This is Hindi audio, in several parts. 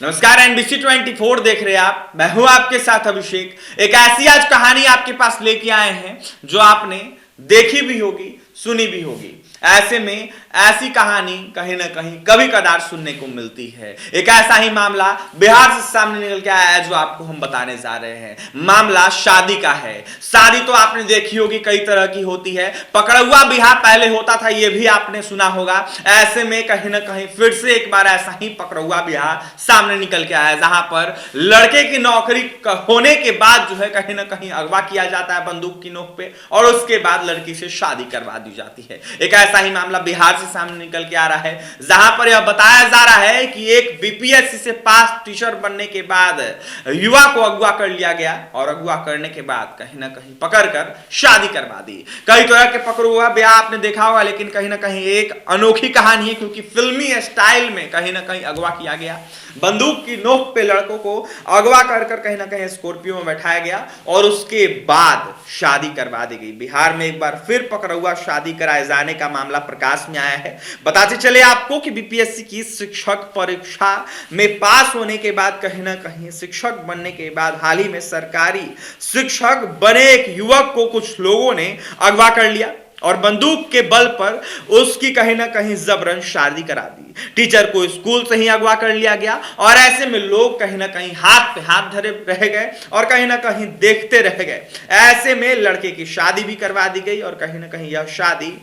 नमस्कार, एनबीसी 24 देख रहे हैं आप। मैं हूं आपके साथ अभिषेक। एक ऐसी आज कहानी आपके पास लेके आए हैं जो आपने देखी भी होगी, सुनी भी होगी। ऐसे में ऐसी कहानी कहीं ना कहीं कभी कदार सुनने को मिलती है। एक ऐसा ही मामला बिहार से सामने निकल के आया है जो आपको हम बताने जा रहे हैं। मामला शादी का है। शादी तो आपने देखी होगी, कई तरह की होती है। पकड़ुआ बिहार पहले होता था, यह भी आपने सुना होगा। ऐसे में कहीं ना कहीं फिर से एक बार ऐसा ही पकड़ुआ बिहार सामने निकल के आया है, जहां पर लड़के की नौकरी होने के बाद जो है कहीं ना कहीं अगवा किया जाता है बंदूक की नोक पे, और उसके बाद लड़की से शादी करवा दी जाती है। एक ऐसा ही मामला बिहार से सामने निकल के आ रहा है, जहां पर यह बताया जा रहा है कि एक बीपीएससी से पास टीचर बनने के बाद युवा को अगवा कर लिया गया, और अगवा करने के बाद कहीं ना कहीं पकड़कर शादी करवा दी। कई तरह के पकड़ुआ ब्याह आपने देखा होगा, लेकिन कहीं ना कहीं एक अनोखी कहानी है, क्योंकि फिल्मी स्टाइल में कहीं ना कहीं अगवा किया गया। बंदूक की नोक पे लड़कों को अगवा कर कहीं ना कहीं स्कॉर्पियो में बैठाया गया, और उसके बाद शादी करवा दी गई। बिहार में एक बार फिर पकड़ुआ शादी कराए जाने का मामला प्रकाश में आया है। बताते चले आपको कि बीपीएससी की शिक्षक परीक्षा में पास होने के बाद कहीं ना कहीं शिक्षक बनने के बाद हाल ही में सरकारी शिक्षक बने एक युवक को कुछ लोगों ने अगवा कर लिया, और बंदूक के बल पर उसकी कहीं ना कहीं जबरन शादी करा दी। टीचर को स्कूल से ही अगवा कर लिया गया, और ऐसे में लोग कहीं ना कहीं हाथ पे हाथ धरे रह गए और कहीं ना कहीं देखते रह गए। ऐसे में लड़के की शादी भी करवा दी गई, और कहीं ना कहीं यह शादी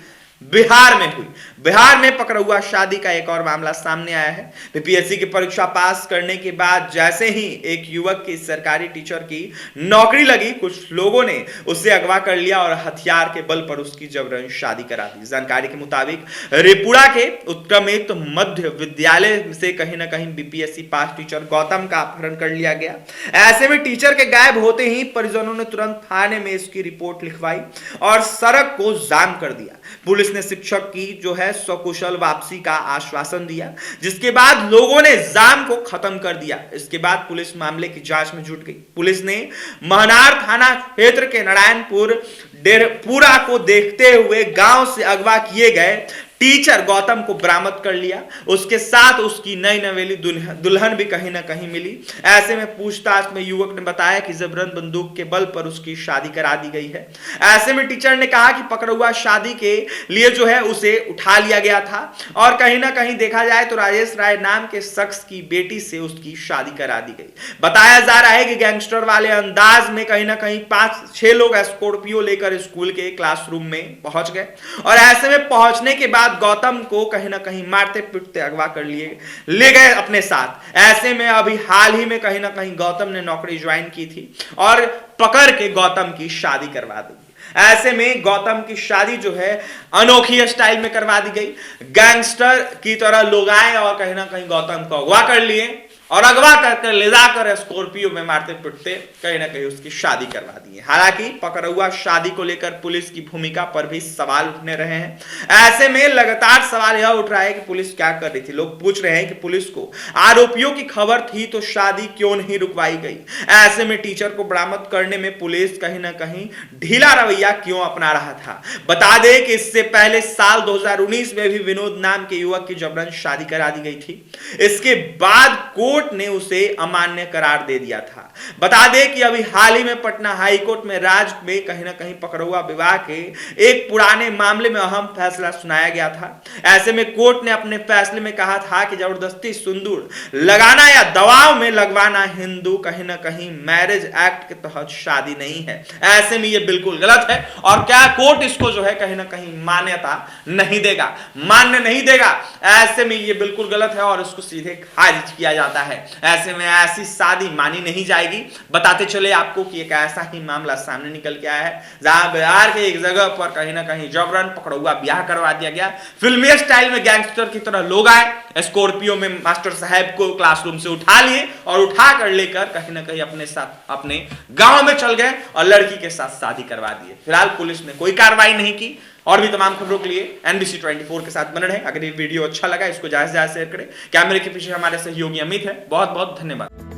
बिहार में हुई। बिहार में पकड़ुआ शादी का एक और मामला सामने आया है। बीपीएससी की परीक्षा पास करने के बाद जैसे ही एक युवक की सरकारी टीचर की नौकरी लगी, कुछ लोगों ने उसे अगवा कर लिया और हथियार के बल पर उसकी जबरन शादी करा दी। जानकारी के मुताबिक रेपुड़ा के उत्क्रमित मध्य विद्यालय से कहीं ना कहीं बीपीएससी पास टीचर गौतम का अपहरण कर लिया गया। ऐसे में टीचर के गायब होते ही परिजनों ने तुरंत थाने में इसकी रिपोर्ट लिखवाई और सड़क को जाम कर दिया। पुलिस ने शिक्षक की जो है सकुशल वापसी का आश्वासन दिया, जिसके बाद लोगों ने जाम को खत्म कर दिया। इसके बाद पुलिस मामले की जांच में जुट गई। पुलिस ने महनार थाना क्षेत्र के नारायणपुर डेरपुरा को देखते हुए गांव से अगवा किए गए टीचर गौतम को बरामद कर लिया। उसके साथ उसकी नई नवेली दुल्हन भी कहीं ना कहीं मिली। ऐसे में पूछताछ में युवक ने बताया कि जबरन बंदूक के बल पर उसकी शादी करा दी गई है। ऐसे में टीचर ने कहा कि पकड़ुआ शादी के लिए जो है उसे उठा लिया गया था, और कहीं ना कहीं देखा जाए तो राजेश राय नाम के शख्स की बेटी से उसकी शादी करा दी गई। बताया जा रहा है कि गैंगस्टर वाले अंदाज में कहीं ना कहीं 5-6 लोग स्कॉर्पियो लेकर स्कूल के क्लासरूम में पहुंच गए, और ऐसे में पहुंचने के बाद गौतम को कहीं ना कहीं मारते पीटते अगवा कर ले गए अपने साथ। ऐसे में अभी हाल ही में कहीं ना कहीं गौतम ने नौकरी ज्वाइन की थी, और पकड़ के गौतम की शादी करवा दी। ऐसे में गौतम की शादी जो है अनोखी स्टाइल में करवा दी गई। गैंगस्टर की तरह लोग आए और कहीं ना कहीं गौतम को अगवा कर लिए, और अगवा करके ले जाकर स्कॉर्पियो में मारते पिटते कहीं ना कहीं उसकी शादी करवा दी। हालांकि पकड़ुआ शादी को लेकर पुलिस की भूमिका पर भी सवाल उठने रहे हैं। ऐसे में लगातार सवाल यह उठ रहा है कि पुलिस क्या कर रही थी। लोग पूछ रहे हैं कि पुलिस को आरोपियों की खबर थी तो शादी क्यों नहीं रुकवाई गई। ऐसे में टीचर को बरामद करने में पुलिस कहीं ना कहीं ढीला रवैया क्यों अपना रहा था। बता दें कि इससे पहले साल 2019 में भी विनोद नाम के युवक की जबरन शादी करा दी गई थी। इसके बाद कोर्ट ने उसे अमान्य करार दे दिया था। बता दें कि अभी हाल ही में पटना हाई कोर्ट में राज्य में कहीं ना कहीं पकड़ुआ विवाह के एक पुराने मामले में अहम फैसला सुनाया गया था। ऐसे में कोर्ट ने अपने फैसले में कहा था कि जबरदस्ती सिंदूर लगाना या दबाव में लगवाना हिंदू कहीं ना कहीं मैरिज एक्ट के तहत शादी नहीं है। ऐसे में यह बिल्कुल गलत है, और क्या कोर्ट इसको जो है कहीं ना कहीं मान्यता नहीं देगा, मान्य नहीं देगा। ऐसे में यह बिल्कुल गलत है और इसको सीधे खारिज किया जाता है। ऐसे में ऐसी शादी मानी नहीं जाएगी। बताते चले आपको कि एक ऐसा ही मामला सामने निकल के आया है, जहां बिहार के एक जगह पर कहीं ना कहीं जबरन पकड़ुआ ब्याह करवा दिया गया। फिल्मी स्टाइल में गैंगस्टर की तरह लोग आए, स्कॉर्पियो में मास्टर साहब को क्लासरूम से उठा लिए, और उठा कर लेकर कहीं ना कहीं अपने साथ अपने गांव में चल गए और लड़की के साथ शादी करवा दिए। फिलहाल पुलिस ने कोई कार्रवाई नहीं की। और भी तमाम खबरों के लिए एनबीसी 24 के साथ बने रहें। अगर ये वीडियो अच्छा लगा इसको ज्यादा से ज्यादा शेयर करें। कैमरे के पीछे हमारे सहयोगी अमित है। बहुत बहुत धन्यवाद।